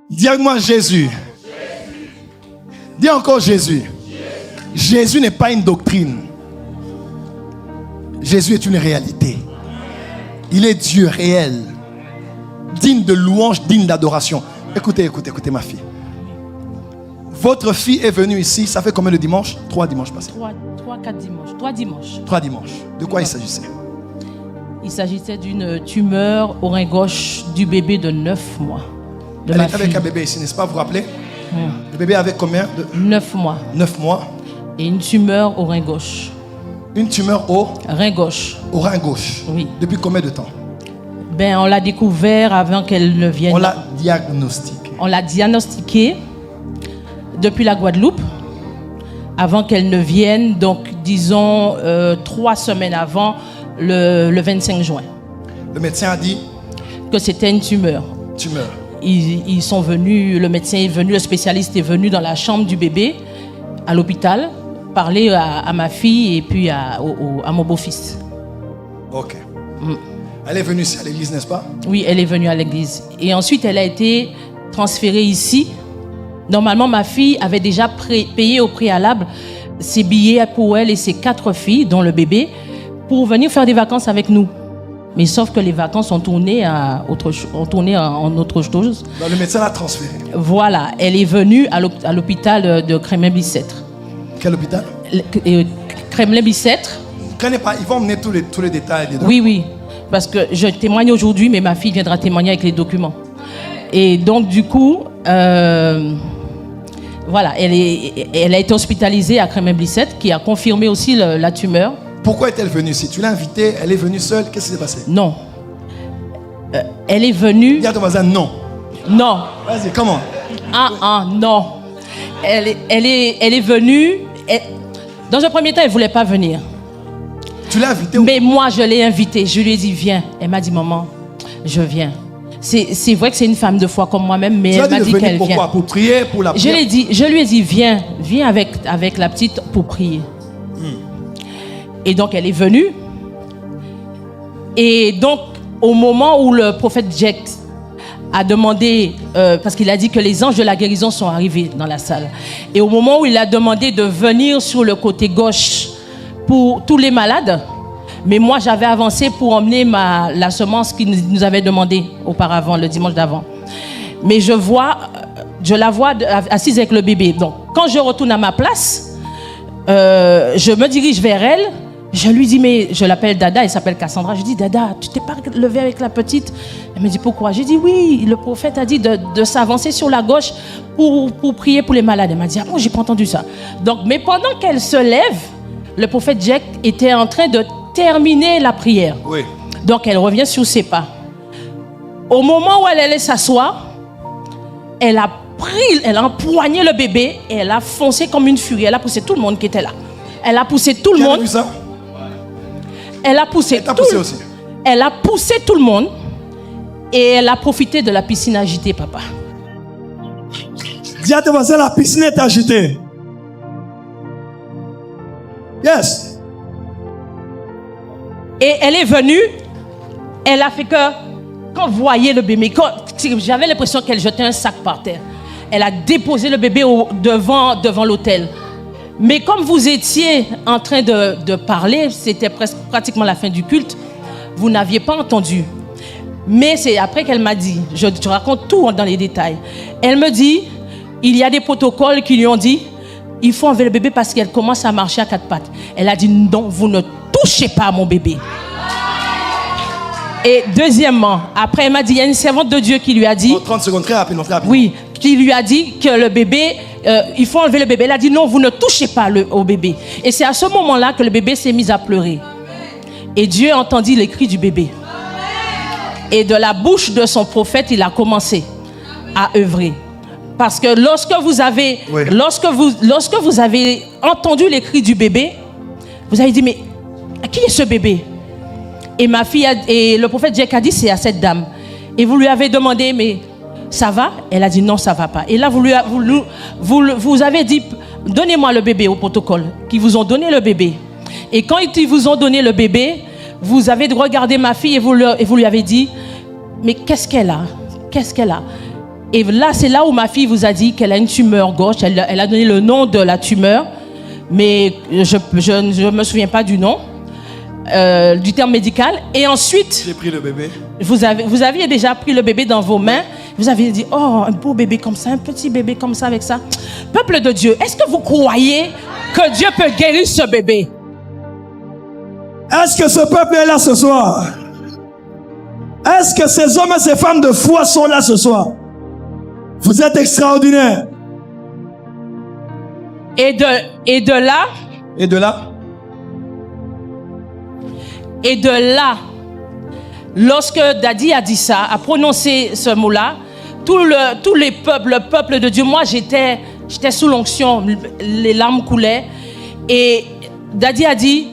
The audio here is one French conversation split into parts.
Dis avec moi Jésus. Dis encore Jésus. Jésus n'est pas une doctrine. Jésus est une réalité. Il est Dieu réel. Digne de louange, digne d'adoration. Écoutez ma fille. Votre fille est venue ici, ça fait combien de dimanches? 3 dimanches passés. 4 dimanches. 3 dimanches. 3 dimanches. De quoi il s'agissait? Il s'agissait d'une tumeur au rein gauche du bébé de 9 mois. Elle était avec un bébé ici, n'est-ce pas? Vous vous rappelez? Le bébé avait combien de... 9 mois. 9 mois. Et une tumeur au rein gauche. Une tumeur au... Rein gauche. Au rein gauche. Oui. Depuis combien de temps? Ben, on l'a découvert avant qu'elle ne vienne. On l'a diagnostiqué. On l'a diagnostiqué depuis la Guadeloupe, avant qu'elle ne vienne, donc disons 3 semaines avant, le 25 juin. Le médecin a dit que c'était une tumeur. Tumeur. Ils sont venus, le médecin est venu, le spécialiste est venu dans la chambre du bébé, à l'hôpital, parler à ma fille et puis à mon beau-fils. Ok. Elle est venue ici à l'église, n'est-ce pas? Oui, elle est venue à l'église. Et ensuite, elle a été transférée ici. Normalement, ma fille avait déjà payé au préalable ses billets pour elle et ses 4 filles, dont le bébé, pour venir faire des vacances avec nous. Mais sauf que les vacances ont tourné en autre chose. Donc, le médecin l'a transférée. Voilà, elle est venue à l'hôpital de Kremlin-Bicêtre. Quel hôpital? Kremlin-Bicêtre. Ils vont emmener tous les détails dedans. Oui. Parce que je témoigne aujourd'hui, mais ma fille viendra témoigner avec les documents. Et donc, du coup, voilà, elle a été hospitalisée à Kremlin-Bicêtre, qui a confirmé aussi la tumeur. Pourquoi est-elle venue ici? Tu l'as invitée, elle est venue seule, qu'est-ce qui s'est passé? Non. Elle est venue... Dis à ton voisin non. Non. Vas-y, comment? Non. Elle est venue... Dans un premier temps, elle ne voulait pas venir. Tu l'as invitée? Mais moi, je l'ai invitée. Je lui ai dit, viens. Elle m'a dit, maman, je viens. C'est vrai que c'est une femme de foi comme moi-même, mais elle m'a dit qu'elle vient. Pourquoi? Pour prier, pour la prière? Je lui ai dit, viens avec la petite pour prier. Et donc, elle est venue. Et donc, au moment où le prophète Jack a demandé, parce qu'il a dit que les anges de la guérison sont arrivés dans la salle. Et au moment où il a demandé de venir sur le côté gauche pour tous les malades, mais moi, j'avais avancé pour emmener la semence qu'il nous avait demandé auparavant, le dimanche d'avant. Mais je la vois assise avec le bébé. Donc, quand je retourne à ma place, je me dirige vers elle. Je lui dis, mais je l'appelle Dada, elle s'appelle Cassandra. Je dis, Dada, tu t'es pas levé avec la petite? Elle me dit, pourquoi? J'ai dit, oui, le prophète a dit de s'avancer sur la gauche pour prier pour les malades. Elle m'a dit, ah bon, j'ai pas entendu ça. Donc, mais pendant qu'elle se lève, le prophète Jack était en train de terminer la prière. Oui. Donc, elle revient sur ses pas. Au moment où elle allait s'asseoir, elle a empoigné le bébé et elle a foncé comme une furie. Elle a poussé tout le monde qui était là. Elle a poussé tout le monde. Qui a vu ça? Elle a poussé Elle a poussé tout le monde et elle a profité de la piscine agitée, papa. Dis à ton voisin, la piscine est agitée. Yes. Et elle est venue, elle a fait que, quand vous voyez le bébé, j'avais l'impression qu'elle jetait un sac par terre. Elle a déposé le bébé devant l'autel. Mais comme vous étiez en train de parler, c'était pratiquement la fin du culte, vous n'aviez pas entendu. Mais c'est après qu'elle m'a dit, je raconte tout dans les détails. Elle me dit, il y a des protocoles qui lui ont dit, il faut enlever le bébé parce qu'elle commence à marcher à 4 pattes. Elle a dit, non, vous ne touchez pas à mon bébé. Et deuxièmement, après elle m'a dit, il y a une servante de Dieu qui lui a dit... 30 secondes, très rapidement. Oui, qui lui a dit que le bébé... il faut enlever le bébé. Elle a dit non, vous ne touchez pas au bébé. Et c'est à ce moment-là que le bébé s'est mis à pleurer. Et Dieu entendit les cris du bébé. Et de la bouche de son prophète, il a commencé à œuvrer. Parce que lorsque vous avez entendu les cris du bébé, vous avez dit, mais qui est ce bébé? Et ma fille et le prophète Jack a dit, c'est à cette dame. Et vous lui avez demandé, mais ça va? Elle a dit non, ça va pas. Et là, vous avez dit, donnez-moi le bébé au protocole, qui vous ont donné le bébé. Et quand ils vous ont donné le bébé, vous avez regardé ma fille et vous lui avez dit, mais qu'est-ce qu'elle a? Qu'est-ce qu'elle a? Et là, c'est là où ma fille vous a dit qu'elle a une tumeur gauche. Elle a donné le nom de la tumeur, mais je ne me souviens pas du nom, du terme médical. Et ensuite, j'ai pris le bébé. Vous aviez déjà pris le bébé dans vos mains. Vous aviez dit, oh, un beau bébé comme ça, un petit bébé comme ça avec ça. Peuple de Dieu, est-ce que vous croyez que Dieu peut guérir ce bébé? Est-ce que ce peuple est là ce soir? Est-ce que ces hommes et ces femmes de foi sont là ce soir? Vous êtes extraordinaires. Et de là, Et de là, et de là, lorsque Daddy a dit ça, a prononcé ce mot-là, tous les peuples, le peuple de Dieu, moi j'étais sous l'onction, les larmes coulaient. Et Daddy a dit,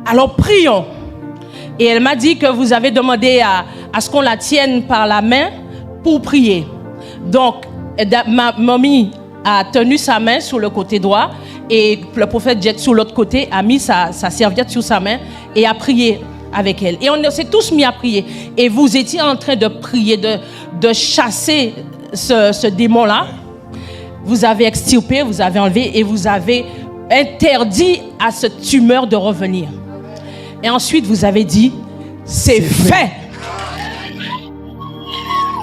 alors prions. Et elle m'a dit que vous avez demandé à ce qu'on la tienne par la main pour prier. Donc, ma mamie a tenu sa main sur le côté droit et le prophète Jet sur l'autre côté a mis sa serviette sur sa main et a prié avec elle. Et on s'est tous mis à prier. Et vous étiez en train de prier, de chasser ce démon-là. Vous avez extirpé, vous avez enlevé et vous avez interdit à cette tumeur de revenir. Et ensuite, vous avez dit, c'est fait.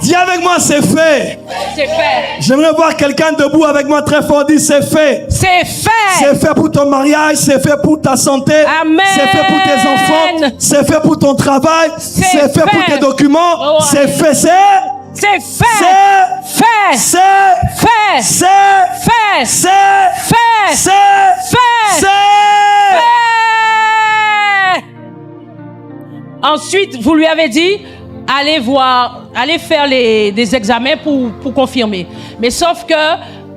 Dis avec moi, c'est fait. C'est fait. J'aimerais voir quelqu'un debout avec moi très fort dire, c'est fait. C'est fait. C'est fait pour ton mariage, c'est fait pour ta santé. Amen. C'est fait pour tes enfants, c'est fait pour ton travail, c'est fait pour tes documents. Oh, c'est fait, c'est fait. C'est fait. C'est fait. C'est fait. C'est fait. C'est fait. C'est Ensuite, vous lui avez dit, allez faire des examens pour confirmer. Mais sauf que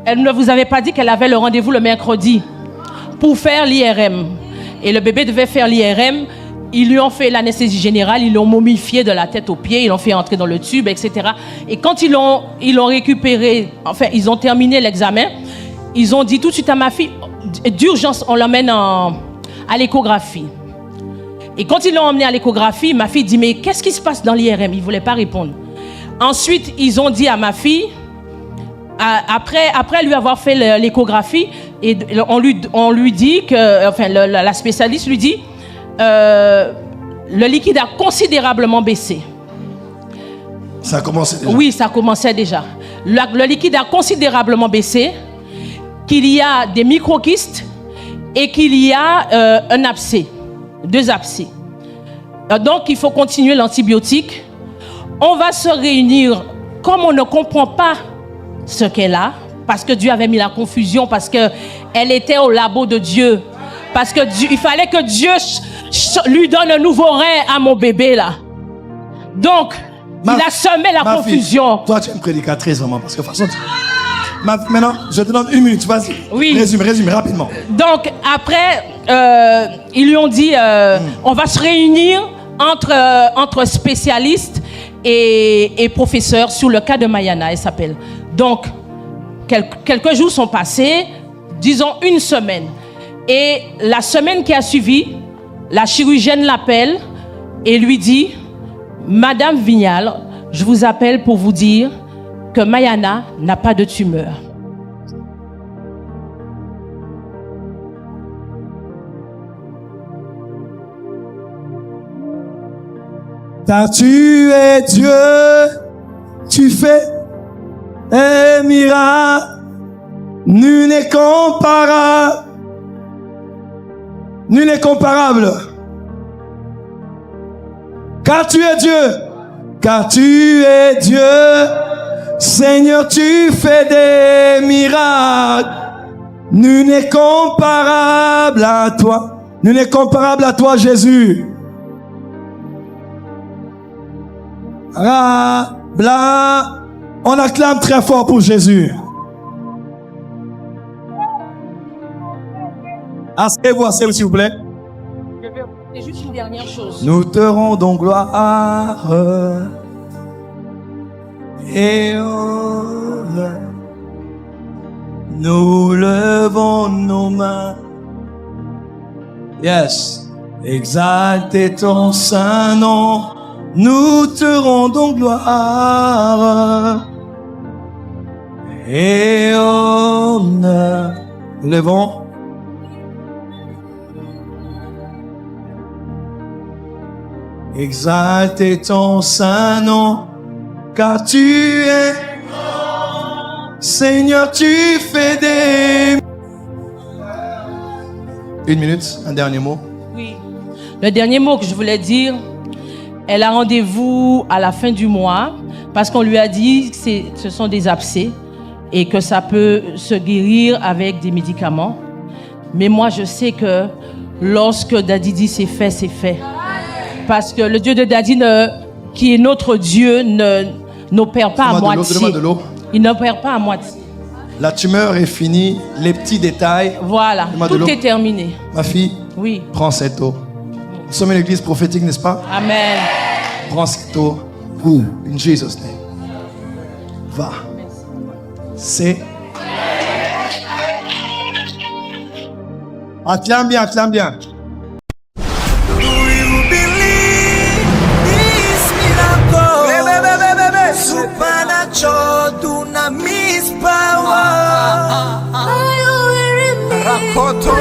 elle ne vous avait pas dit qu'elle avait le rendez-vous le mercredi pour faire l'IRM. Et le bébé devait faire l'IRM. Ils lui ont fait l'anesthésie générale, ils l'ont momifié de la tête aux pieds, ils l'ont fait entrer dans le tube, etc. Et quand ils l'ont récupéré, enfin, ils ont terminé l'examen, ils ont dit tout de suite à ma fille, d'urgence, on l'emmène à l'échographie. Et quand ils l'ont emmené à l'échographie, ma fille dit, mais qu'est-ce qui se passe dans l'IRM? Il ne voulait pas répondre. Ensuite, ils ont dit à ma fille, après lui avoir fait l'échographie, et on lui dit que, enfin, la spécialiste lui dit, le liquide a considérablement baissé. ça a commencé déjà. Oui, ça commençait déjà. Le liquide a considérablement baissé, qu'il y a des microkystes et qu'il y a un abcès. 2 abcès. Donc, il faut continuer l'antibiotique. On va se réunir comme on ne comprend pas ce qu'elle a, parce que Dieu avait mis la confusion, parce qu'elle était au labo de Dieu, parce que il fallait que Dieu lui donne un nouveau rein à mon bébé là. Donc, il a semé la confusion. Fille, toi, tu es une prédicatrice vraiment, parce que de toute façon, maintenant, je te donne 1 minute, vas-y. Oui. Résume rapidement. Donc, après, ils lui ont dit, on va se réunir entre spécialistes et professeurs sur le cas de Mayana, elle s'appelle. Donc, quelques jours sont passés, disons 1 semaine. Et la semaine qui a suivi, la chirurgienne l'appelle et lui dit, Madame Vignal, je vous appelle pour vous dire que Mayana n'a pas de tumeur. Car tu es Dieu, tu fais un miracle, nul n'est comparable. Nul n'est comparable. Car tu es Dieu, car tu es Dieu, Seigneur, tu fais des miracles. Nul n'est comparable à toi. Nul n'est comparable à toi, Jésus. Bla. On acclame très fort pour Jésus. Asseyez-vous, s'il vous plaît. C'est juste une dernière chose. Nous te rendons gloire et honneur. Nous levons nos mains. Yes. Exaltez ton saint nom. Nous te rendons gloire et honneur. Levons. Exaltez ton saint nom, car tu es Seigneur, tu fais des... Une minute, un dernier mot. Oui. Le dernier mot que je voulais dire, elle a rendez-vous à la fin du mois parce qu'on lui a dit que ce sont des abcès et que ça peut se guérir avec des médicaments. Mais moi, je sais que lorsque Daddy dit c'est fait, c'est fait. Parce que le Dieu de Daddy, qui est notre Dieu, n'opère pas à moitié. Donne-moi de l'eau. Il n'opère pas à moitié. La tumeur est finie, les petits détails. Voilà, tout est terminé. Ma fille, oui. Prends cette eau. Nous sommes une église prophétique, n'est-ce pas? Amen. Prends cette eau. Who? In Jesus' name. Va. C'est. Acclame bien, acclame bien. Supernatural dunamis power. Rakoto.